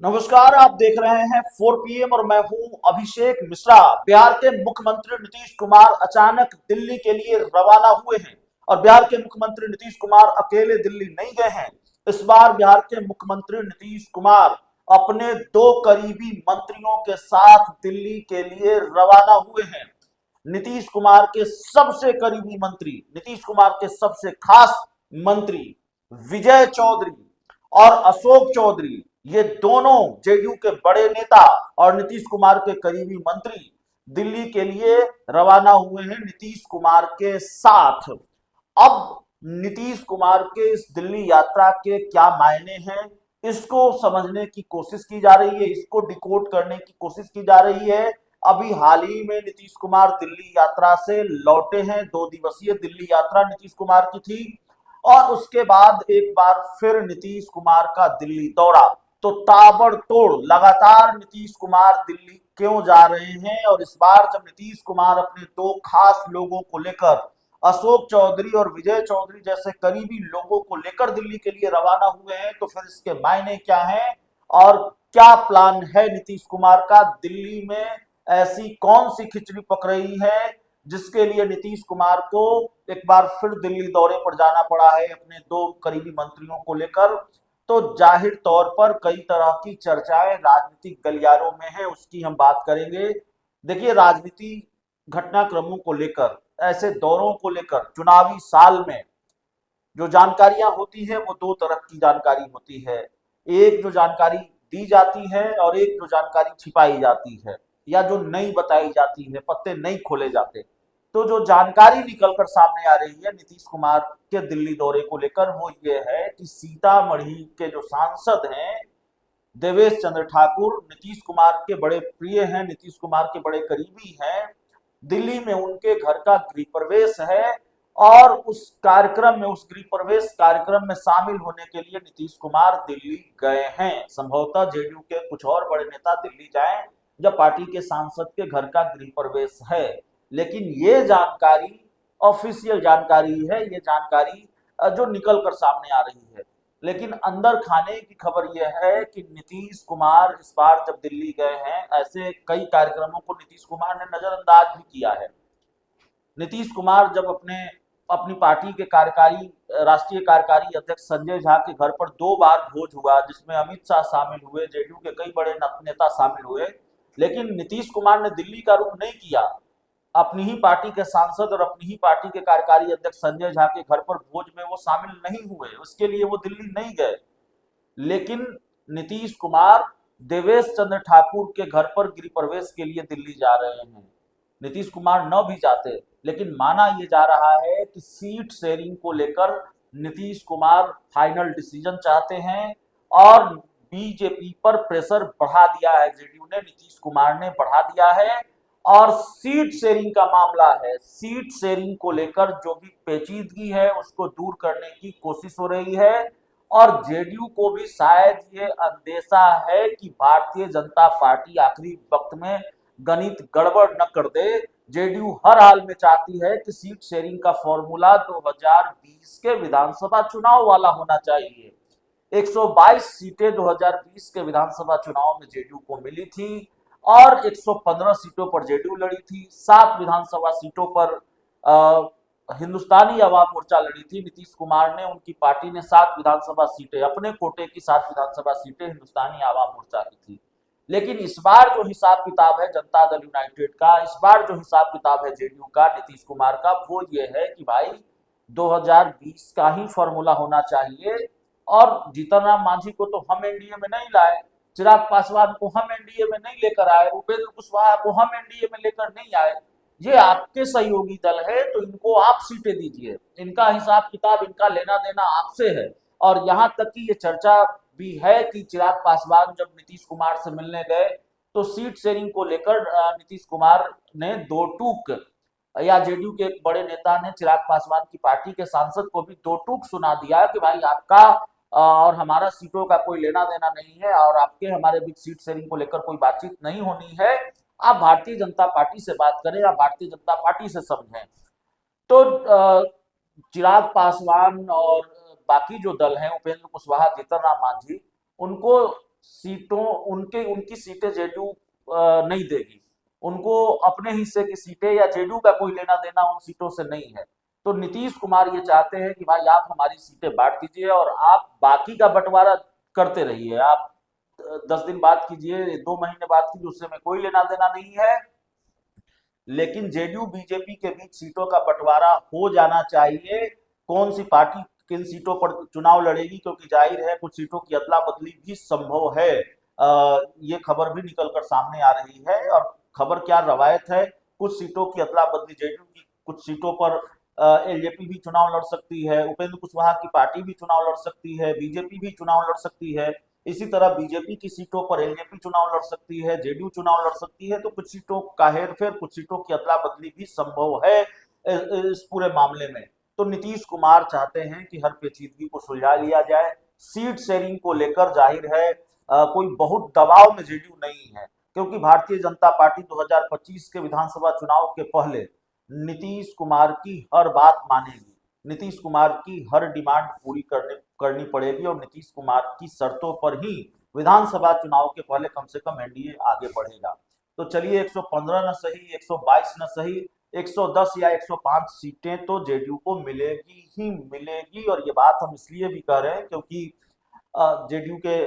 नमस्कार, आप देख रहे हैं 4 PM और मैं हूं अभिषेक मिश्रा। बिहार के मुख्यमंत्री नीतीश कुमार अचानक दिल्ली के लिए रवाना हुए हैं और बिहार के मुख्यमंत्री नीतीश कुमार अकेले दिल्ली नहीं गए हैं। इस बार बिहार के मुख्यमंत्री नीतीश कुमार अपने 2 करीबी मंत्रियों के साथ दिल्ली के लिए रवाना हुए हैं। नीतीश कुमार के सबसे करीबी मंत्री, नीतीश कुमार के सबसे खास मंत्री विजय चौधरी और अशोक चौधरी, ये दोनों जेडीयू के बड़े नेता और नीतीश कुमार के करीबी मंत्री दिल्ली के लिए रवाना हुए हैं नीतीश कुमार के साथ। अब नीतीश कुमार के इस दिल्ली यात्रा के क्या मायने हैं, इसको समझने की कोशिश की जा रही है, इसको डिकोड करने की कोशिश की जा रही है। अभी हाल ही में नीतीश कुमार दिल्ली यात्रा से लौटे हैं। 2 दिवसीय दिल्ली यात्रा नीतीश कुमार की थी और उसके बाद एक बार फिर नीतीश कुमार का दिल्ली दौरा। तो ताबड़तोड़ लगातार नीतीश कुमार दिल्ली क्यों जा रहे हैं, और इस बार जब नीतीश कुमार अपने 2 खास लोगों को लेकर, अशोक चौधरी और विजय चौधरी जैसे करीबी लोगों को लेकर दिल्ली के लिए रवाना हुए हैं, तो फिर इसके मायने क्या हैं और क्या प्लान है नीतीश कुमार का। दिल्ली में ऐसी कौन सी खिचड़ी पक रही है जिसके लिए नीतीश कुमार को एक बार फिर दिल्ली दौरे पर जाना पड़ा है अपने 2 करीबी मंत्रियों को लेकर। तो जाहिर तौर पर कई तरह की चर्चाएं राजनीतिक गलियारों में है, उसकी हम बात करेंगे। देखिए, राजनीति घटनाक्रमों को लेकर, ऐसे दौरों को लेकर चुनावी साल में जो जानकारियां होती है वो 2 तरह की जानकारी होती है। एक जो जानकारी दी जाती है और एक जो जानकारी छिपाई जाती है या जो नहीं बताई जाती है, पत्ते नहीं खोले जाते। तो जो जानकारी निकलकर सामने आ रही है नीतीश कुमार के दिल्ली दौरे को लेकर, वो ये है कि सीतामढ़ी के जो सांसद हैं देवेश चंद्र ठाकुर, नीतीश कुमार के बड़े प्रिय हैं, नीतीश कुमार के बड़े करीबी हैं। दिल्ली में उनके घर का गृह प्रवेश है और उस कार्यक्रम में, उस गृह प्रवेश कार्यक्रम में शामिल होने के लिए नीतीश कुमार दिल्ली गए हैं। संभवतः जेडीयू के कुछ और बड़े नेता दिल्ली जाएं जब पार्टी के सांसद के घर का गृह प्रवेश है, लेकिन ये जानकारी ऑफिशियल जानकारी है, ये जानकारी जो निकल कर सामने आ रही है। लेकिन अंदर खाने की खबर यह है कि नीतीश कुमार इस बार जब दिल्ली गए हैं, ऐसे कई कार्यक्रमों को नीतीश कुमार ने नजरअंदाज भी किया है। नीतीश कुमार जब अपनी पार्टी के कार्यकारी राष्ट्रीय कार्यकारी अध्यक्ष संजय झा के घर पर 2 बार भोज हुआ, जिसमें अमित शाह शामिल हुए, जेडीयू के कई बड़े नेता शामिल हुए, लेकिन नीतीश कुमार ने दिल्ली का रुख नहीं किया। अपनी ही पार्टी के सांसद और अपनी ही पार्टी के कार्यकारी अध्यक्ष संजय झा के घर पर भोज में वो शामिल नहीं हुए, उसके लिए वो दिल्ली नहीं गए। लेकिन नीतीश कुमार देवेश चंद्र ठाकुर के घर पर गृह प्रवेश के लिए दिल्ली जा रहे हैं। नीतीश कुमार न भी जाते, लेकिन माना यह जा रहा है कि सीट शेयरिंग को लेकर नीतीश कुमार फाइनल डिसीजन चाहते हैं और बीजेपी पर प्रेशर बढ़ा दिया है, जेडीयू ने, नीतीश कुमार ने बढ़ा दिया है। और सीट शेयरिंग का मामला है, सीट शेयरिंग को लेकर जो भी पेचीदगी है उसको दूर करने की कोशिश हो रही है। और जेडीयू को भी शायद ये अंदेशा है कि भारतीय जनता पार्टी आखिरी वक्त में गणित गड़बड़ न कर दे। जेडीयू हर हाल में चाहती है कि सीट शेयरिंग का फॉर्मूला 2020 के विधानसभा चुनाव वाला होना चाहिए। 122 सीटें 2020 के विधानसभा चुनाव में जेडीयू को मिली थी और 115 सीटों पर जेडीयू लड़ी थी। 7 विधानसभा सीटों पर हिंदुस्तानी आवाम मोर्चा लड़ी थी। नीतीश कुमार ने, उनकी पार्टी ने 7 विधानसभा सीटें, अपने कोटे की 7 विधानसभा सीटें हिंदुस्तानी आवाम मोर्चा की थी। लेकिन इस बार जो हिसाब किताब है जनता दल यूनाइटेड का, इस बार जो हिसाब किताब है जेडीयू का, नीतीश कुमार का, वो ये है कि भाई 2020 का ही फॉर्मूला होना चाहिए। और जीतन राम मांझी को तो हम एनडीए में नहीं लाए, चिराग पासवान को हम एनडीए में नहीं लेकर आए, उपेंद्र कुशवाहा को हम एनडीए में लेकर नहीं आए। ये आपके सहयोगी दल है, तो इनको आप सीटें दीजिए, इनका हिसाब किताब, इनका लेना देना आपसे है। और यहां तक कि ये चर्चा भी है कि चिराग पासवान जब नीतीश कुमार से मिलने गए तो सीट शेयरिंग को लेकर नीतीश कुमार ने 2 टूक, या जेडीयू के एक बड़े नेता ने चिराग पासवान की पार्टी के सांसद को भी 2 टूक सुना दिया कि भाई आपका और हमारा सीटों का कोई लेना देना नहीं है और आपके हमारे बीच सीट शेयरिंग को लेकर कोई बातचीत नहीं होनी है। आप भारतीय जनता पार्टी से बात करें, आप भारतीय जनता पार्टी से समझें। तो चिराग पासवान और बाकी जो दल हैं, उपेंद्र कुशवाहा, जीतन राम मांझी, उनको सीटों उनकी सीटें जेडीयू नहीं देगी। उनको अपने हिस्से की सीटें या जेडीयू का कोई लेना देना उन सीटों से नहीं है। तो नीतीश कुमार ये चाहते हैं कि भाई आप हमारी सीटें बांट दीजिए और आप बाकी का बंटवारा करते रहिए। आप 10 दिन बात कीजिए, 2 महीने बात कीजिए, उससे में कोई लेना देना नहीं है। लेकिन जेडीयू बीजेपी के बीच सीटों का बंटवारा हो जाना चाहिए। कौन सी पार्टी किन सीटों पर चुनाव लड़ेगी, क्योंकि जाहिर है कुछ सीटों की अदला बदली भी संभव है। ये खबर भी निकलकर सामने आ रही है। और खबर क्या, रवायत है, कुछ सीटों की अदला बदली जेडीयू की कुछ सीटों पर एलजेपी भी चुनाव लड़ सकती है, उपेंद्र कुशवाहा की पार्टी भी चुनाव लड़ सकती है, बीजेपी भी चुनाव लड़ सकती है। इसी तरह बीजेपी की सीटों पर एलजेपी चुनाव लड़ सकती है, जेडीयू चुनाव लड़ सकती है। तो कुछ सीटों का हेरफेर, कुछ सीटों की अदला बदली भी संभव है इस पूरे मामले में। तो नीतीश कुमार चाहते हैं कि हर पेचीदगी को सुलझा लिया जाए। सीट शेयरिंग को लेकर जाहिर है कोई बहुत दबाव में जेडीयू नहीं है, क्योंकि भारतीय जनता पार्टी 2025 के विधानसभा चुनाव के पहले नीतीश कुमार की हर बात मानेगी, नीतीश कुमार की हर डिमांड पूरी करनी पड़ेगी और नीतीश कुमार की शर्तों पर ही विधानसभा चुनाव के पहले कम से कम एनडीए आगे बढ़ेगा। तो चलिए 115 न सही, 122 न सही, 110 या 105 सीटें तो जेडीयू को मिलेगी ही मिलेगी। और ये बात हम इसलिए भी कह रहे हैं क्योंकि जेडीयू के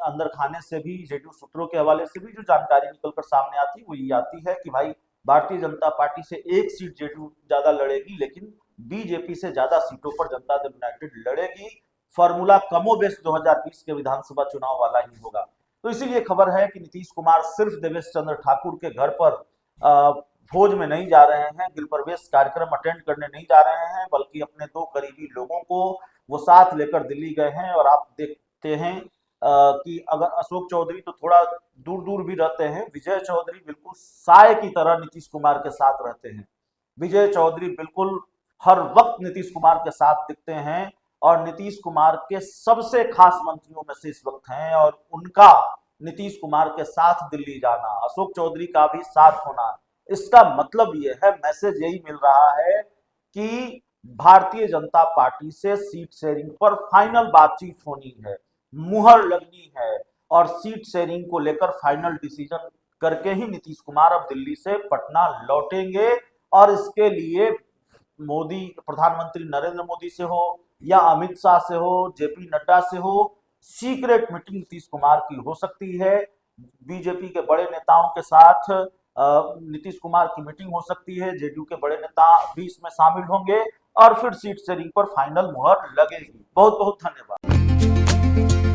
अंदर खाने से भी, जेडीयू सूत्रों के हवाले से भी जो जानकारी निकलकर सामने आती है वो ये आती है कि भाई भारतीय जनता पार्टी से एक सीट जेडीयू ज्यादा लड़ेगी, लेकिन बीजेपी से ज्यादा सीटों पर जनता दल यूनाइटेड लड़ेगी। फॉर्मूला कमोबेश 2020 के विधानसभा चुनाव वाला ही होगा। तो इसीलिए खबर है कि नीतीश कुमार सिर्फ देवेश चंद्र ठाकुर के घर पर भोज में नहीं जा रहे हैं, गृह प्रवेश कार्यक्रम अटेंड करने नहीं जा रहे हैं, बल्कि अपने 2 करीबी लोगों को वो साथ लेकर दिल्ली गए हैं। और आप देखते हैं कि अगर अशोक चौधरी तो थोड़ा दूर दूर भी रहते हैं, विजय चौधरी बिल्कुल साय की तरह नीतीश कुमार के साथ रहते हैं। विजय चौधरी बिल्कुल हर वक्त नीतीश कुमार के साथ दिखते हैं और नीतीश कुमार के सबसे खास मंत्रियों में से इस वक्त हैं। और उनका नीतीश कुमार के साथ दिल्ली जाना, अशोक चौधरी का भी साथ होना, इसका मतलब ये है, मैसेज यही मिल रहा है कि भारतीय जनता पार्टी से सीट शेयरिंग पर फाइनल बातचीत होनी है, मुहर लगनी है और सीट शेयरिंग को लेकर फाइनल डिसीजन करके ही नीतीश कुमार अब दिल्ली से पटना लौटेंगे। और इसके लिए मोदी, प्रधानमंत्री नरेंद्र मोदी से हो या अमित शाह से हो, जेपी नड्डा से हो, सीक्रेट मीटिंग नीतीश कुमार की हो सकती है। बीजेपी के बड़े नेताओं के साथ नीतीश कुमार की मीटिंग हो सकती है, जेडीयू के बड़े नेता भी इसमें शामिल होंगे और फिर सीट शेयरिंग पर फाइनल मुहर लगेगी। बहुत बहुत धन्यवाद।